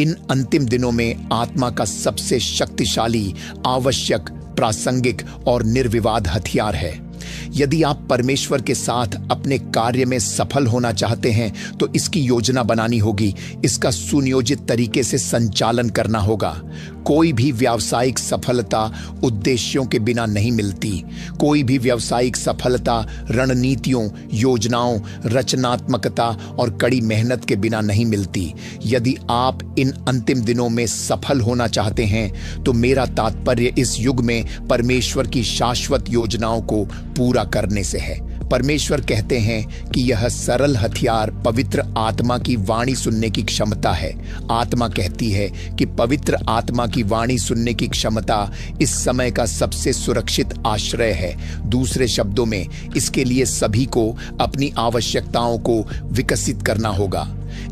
इन अंतिम दिनों में आत्मा का सबसे शक्तिशाली, आवश्यक, प्रासंगिक और निर्विवाद हथियार है। यदि आप परमेश्वर के साथ अपने कार्य में सफल होना चाहते हैं तो इसकी योजना बनानी होगी, इसका सुनियोजित तरीके से संचालन करना होगा। कोई भी व्यावसायिक सफलता उद्देश्यों के बिना नहीं मिलती। कोई भी व्यावसायिक सफलता रणनीतियों, योजनाओं, रचनात्मकता और कड़ी मेहनत के बिना नहीं मिलती। यदि आप इन अंतिम दिनों में सफल होना चाहते हैं तो मेरा तात्पर्य इस युग में परमेश्वर की शाश्वत योजनाओं को पूरा करने से है। परमेश्वर कहते हैं कि यह सरल हथियार पवित्र आत्मा की वाणी सुनने की क्षमता है। आत्मा कहती है कि पवित्र आत्मा की वाणी सुनने की क्षमता इस समय का सबसे सुरक्षित आश्रय है। दूसरे शब्दों में, इसके लिए सभी को अपनी आवश्यकताओं को विकसित करना होगा।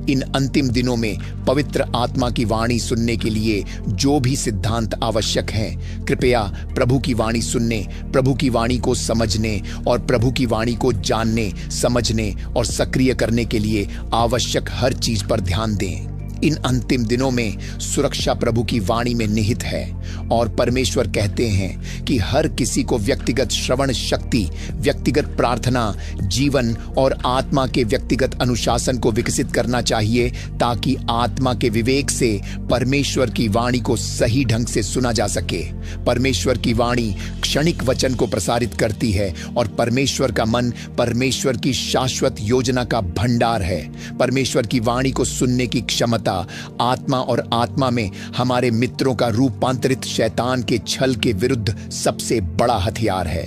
इन अंतिम दिनों में पवित्र आत्मा की वाणी सुनने के लिए जो भी सिद्धांत आवश्यक हैं, कृपया प्रभु की वाणी सुनने, प्रभु की वाणी को समझने और प्रभु की वाणी को जानने, समझने और सक्रिय करने के लिए आवश्यक हर चीज पर ध्यान दें। इन अंतिम दिनों में सुरक्षा प्रभु की वाणी में निहित है और परमेश्वर कहते हैं कि हर किसी को व्यक्तिगत श्रवण शक्ति, व्यक्तिगत प्रार्थना, जीवन और आत्मा के व्यक्तिगत अनुशासन को विकसित करना चाहिए ताकि आत्मा के विवेक से परमेश्वर की वाणी को सही ढंग से सुना जा सके। परमेश्वर की वाणी क्षणिक वचन को प्रसारित करती है और परमेश्वर का मन परमेश्वर की शाश्वत योजना का भंडार है। परमेश्वर की वाणी को सुनने की क्षमता आत्मा और आत्मा में हमारे मित्रों का रूपांतरित शैतान के छल के विरुद्ध सबसे बड़ा हथियार है।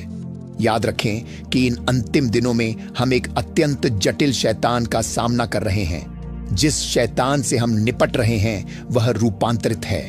याद रखें कि इन अंतिम दिनों में हम एक अत्यंत जटिल शैतान का सामना कर रहे हैं। जिस शैतान से हम निपट रहे हैं वह रूपांतरित है,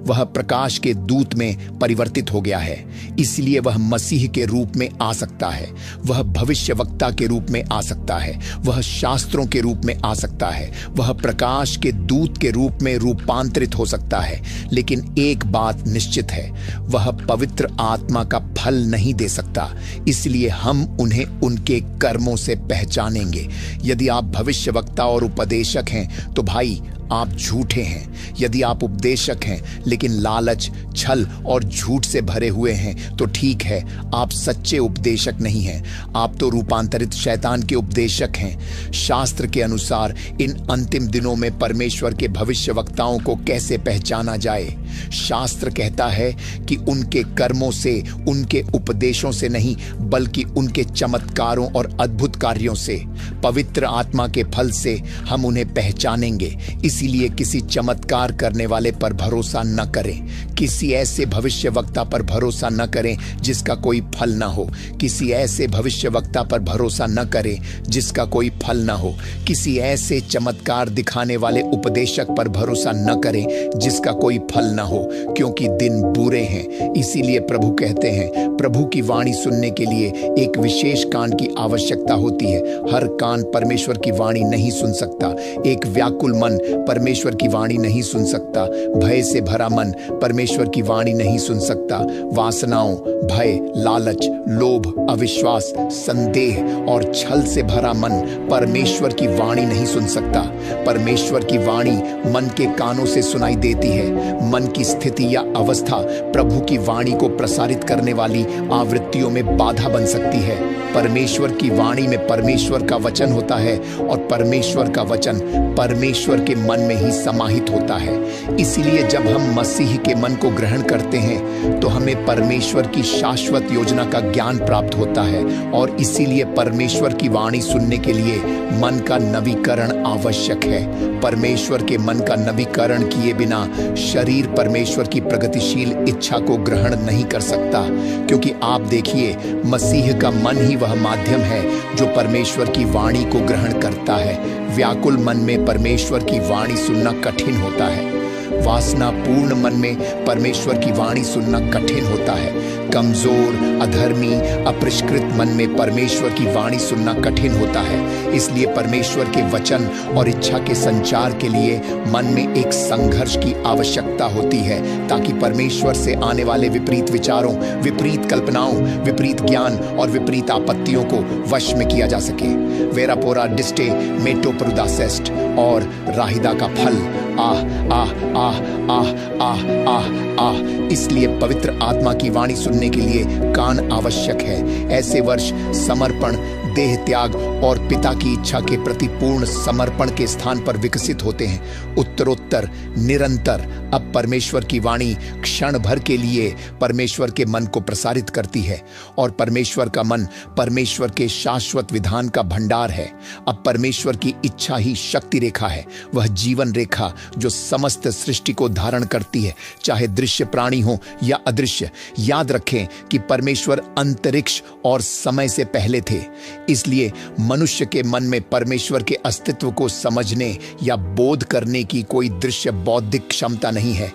वह प्रकाश के दूत में परिवर्तित हो गया है, इसलिए वह मसीह के रूप में आ सकता है, वह भविष्यवक्ता के रूप में आ सकता है, वह शास्त्रों के रूप में आ सकता है, वह प्रकाश के दूत के रूप में रूपांतरित हो सकता है। लेकिन एक बात निश्चित है, वह पवित्र आत्मा का फल नहीं दे सकता, इसलिए हम उन्हें उनके कर्मों से पहचानेंगे। यदि आप भविष्यवक्ता और उपदेशक हैं तो भाई आप झूठे हैं। यदि आप उपदेशक हैं लेकिन लालच, छल और झूठ से भरे हुए हैं तो ठीक है, आप सच्चे उपदेशक नहीं हैं, आप तो रूपांतरित शैतान के उपदेशक हैं। शास्त्र के अनुसार इन अंतिम दिनों में परमेश्वर के भविष्यवक्ताओं को कैसे पहचाना जाए? शास्त्र कहता है कि उनके कर्मों से, उनके उपदेशों से नहीं बल्कि उनके चमत्कारों और अद्भुत कार्यों से, पवित्र आत्मा के फल से हम उन्हें पहचानेंगे। इसीलिए किसी चमत्कार करने वाले पर भरोसा न करें, किसी ऐसे भविष्यवक्ता पर भरोसा न करें जिसका कोई फल न हो, किसी ऐसे भविष्यवक्ता पर भरोसा न करें जिसका कोई फल न हो, किसी ऐसे चमत्कार दिखाने वाले उपदेशक पर भरोसा न करें जिसका कोई फल न हो, क्योंकि दिन बुरे हैं। इसीलिए प्रभु कहते हैं, प्रभु की वाणी सुनने के लिए एक विशेष कान की आवश्यकता होती है। हर कान परमेश्वर की वाणी नहीं सुन सकता। एक व्याकुल मन परमेश्वर की वाणी नहीं सुन सकता। भय से भरा मन परमेश्वर की वाणी नहीं सुन सकता। वासनाओं, भय, लालच, लोभ, अविश्वास, संदेह और छल से भरा मन परमेश्वर की वाणी नहीं सुन सकता। परमेश्वर की वाणी मन के कानों से सुनाई देती है। मन की स्थिति या अवस्था प्रभु की वाणी को प्रसारित करने वाली आवृत्तियों में बाधा बन सकती है। परमेश्वर की वाणी में परमेश्वर का वचन होता है और परमेश्वर का वचन परमेश्वर के मन में ही समाहित होता है। इसीलिए जब हम मसीह के मन को ग्रहण करते हैं तो हमें परमेश्वर की शाश्वत योजना का ज्ञान प्राप्त होता है और इसीलिए परमेश्वर की वाणी सुनने के लिए मन का नवीकरण आवश्यक है। परमेश्वर के मन का नवीकरण किए बिना शरीर परमेश्वर की प्रगतिशील इच्छा को ग्रहण नहीं कर सकता, क्योंकि आप देखिए, मसीह का मन ही वह माध्यम है जो परमेश्वर की वाणी को ग्रहण करता है। व्याकुल मन में परमेश्वर की वाणी सुनना कठिन होता है। वासना पूर्ण मन में परमेश्वर की वाणी सुनना कठिन होता है। कमजोर, अधर्मी, अपरिष्कृत मन में परमेश्वर की वाणी सुनना कठिन होता है। इसलिए परमेश्वर के वचन और इच्छा के संचार के लिए मन में एक संघर्ष की आवश्यकता होती है, ताकि परमेश्वर से आने वाले विपरीत विचारों, विपरीत कल्पनाओं, विपरीत ज्ञान और विपरीत आपत्तियों को वश में किया जा सके। वेरापोरा डिस्टे मेटोप्रुदासेस्ट और राहिदा का फल आह आह आह आह आह आह आह। इसलिए पवित्र आत्मा की वाणी सुनने के लिए कान आवश्यक है। ऐसे वर्ष समर्पण, देह त्याग और पिता की इच्छा के प्रति पूर्ण समर्पण के स्थान पर विकसित होते हैं। उत्तरोत्तर निरंतर अब परमेश्वर की वाणी क्षण भर के लिए परमेश्वर के मन को प्रसारित करती है, और परमेश्वर का मन परमेश्वर के शाश्वत विधान का भंडार है। अब परमेश्वर की इच्छा ही शक्ति रेखा है, वह जीवन रेखा जो समस्त सृष्टि को धारण करती है, चाहे दृश्य प्राणी हो या अदृश्य। याद रखें कि परमेश्वर अंतरिक्ष और समय से पहले थे, इसलिए मनुष्य के मन में परमेश्वर के अस्तित्व को समझने या बोध करने की कोई दृश्य बौद्धिक क्षमता नहीं है,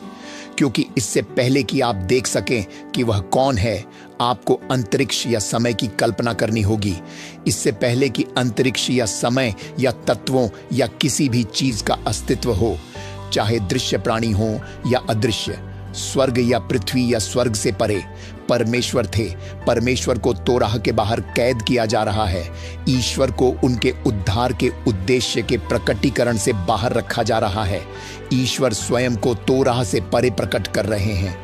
क्योंकि इससे पहले कि आप देख सकें कि वह कौन है, आपको अंतरिक्ष या समय की कल्पना करनी होगी। इससे पहले कि अंतरिक्ष या समय या तत्वों या किसी भी चीज का अस्तित्व हो, चाहे दृश्य प्राणी हो या अदृश्य, स्वर्ग या पृथ्वी या स्वर्ग से परे, परमेश्वर थे। परमेश्वर को तोराह के बाहर कैद किया जा रहा है। ईश्वर को उनके उद्धार के उद्देश्य के प्रकटीकरण से बाहर रखा जा रहा है। ईश्वर स्वयं को तोराह से परे प्रकट कर रहे हैं।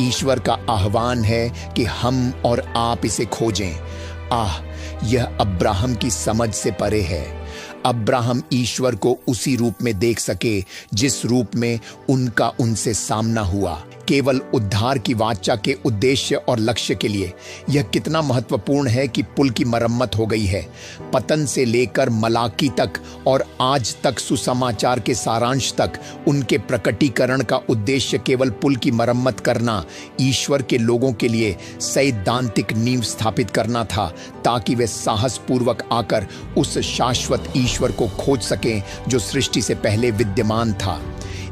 ईश्वर का आह्वान है कि हम और आप इसे खोजें। आह, यह अब्राहम की समझ से परे है। अब्राहम ईश्वर को उसी रूप में देख सके जिस रूप में उनका उनसे सामना हुआ, केवल उद्धार की वाचा के उद्देश्य और लक्ष्य के लिए। यह कितना महत्वपूर्ण है कि पुल की मरम्मत हो गई है। पतन से लेकर मलाकी तक और आज तक सुसमाचार के सारांश तक उनके प्रकटीकरण का उद्देश्य केवल पुल की मरम्मत करना, ईश्वर के लोगों के लिए सैद्धांतिक नींव स्थापित करना था, ताकि वे साहस पूर्वक आकर उस शाश्वत ईश्वर को खोज सकें जो सृष्टि से पहले विद्यमान था।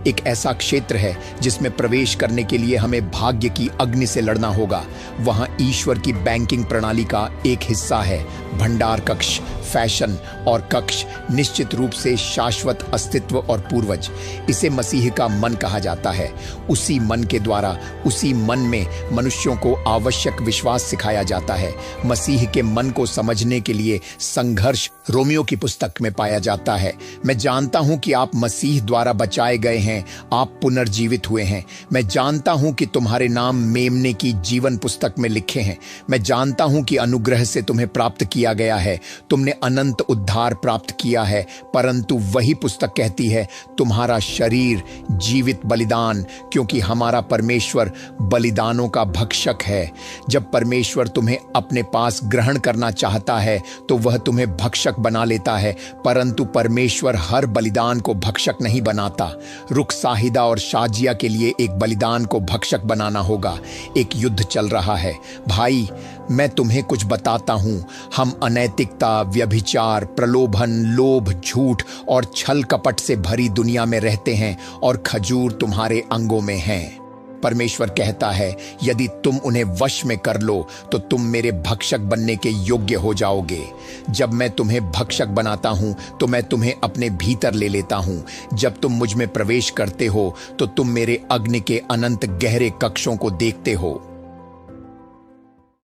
एक ऐसा क्षेत्र है जिसमें प्रवेश करने के लिए हमें भाग्य की अग्नि से लड़ना होगा। वहां ईश्वर की बैंकिंग प्रणाली का एक हिस्सा है। भंडार कक्ष, फैशन और कक्ष निश्चित रूप से शाश्वत अस्तित्व और पूर्वज। इसे मसीह का मन कहा जाता है। उसी मन के द्वारा, उसी मन में मनुष्यों को आवश्यक विश्वास सिखाया जाता है। मसीह के मन को समझने के लिए संघर्ष रोमियो की पुस्तक में पाया जाता है। मैं जानता हूं कि आप मसीह द्वारा बचाए गए हैं, आप पुनर्जीवित हुए हैं। मैं जानता हूं कि तुम्हारे नाम मेमने की जीवन पुस्तक में लिखे हैं। मैं जानता हूं कि अनुग्रह से तुम्हें प्राप्त किया गया है, तुमने अनंत उद्धार प्राप्त किया है। परंतु वही पुस्तक कहती है, तुम्हारा शरीर जीवित बलिदान, क्योंकि हमारा परमेश्वर बलिदानों का भक्षक है। जब परमेश्वर तुम्हें अपने पास ग्रहण करना चाहता है तो वह तुम्हें भक्षक बना लेता है, परंतु परमेश्वर हर बलिदान को भक्षक नहीं बनाता। रुखसाहिदा और शाजिया के लिए एक बलिदान को भक्षक बनाना होगा। एक युद्ध चल रहा है। भाई, मैं तुम्हें कुछ बताता हूं। हम अनैतिकता, व्यभिचार, प्रलोभन, लोभ, झूठ और छल कपट से भरी दुनिया में रहते हैं और खजूर तुम्हारे अंगों में हैं। परमेश्वर कहता है, यदि तुम उन्हें वश में कर लो तो तुम मेरे भक्षक बनने के योग्य हो जाओगे। जब मैं तुम्हें भक्षक बनाता हूं तो मैं तुम्हें अपने भीतर ले लेता हूं। जब तुम मुझ में प्रवेश करते हो तो तुम मेरे अग्नि के अनंत गहरे कक्षों को देखते हो।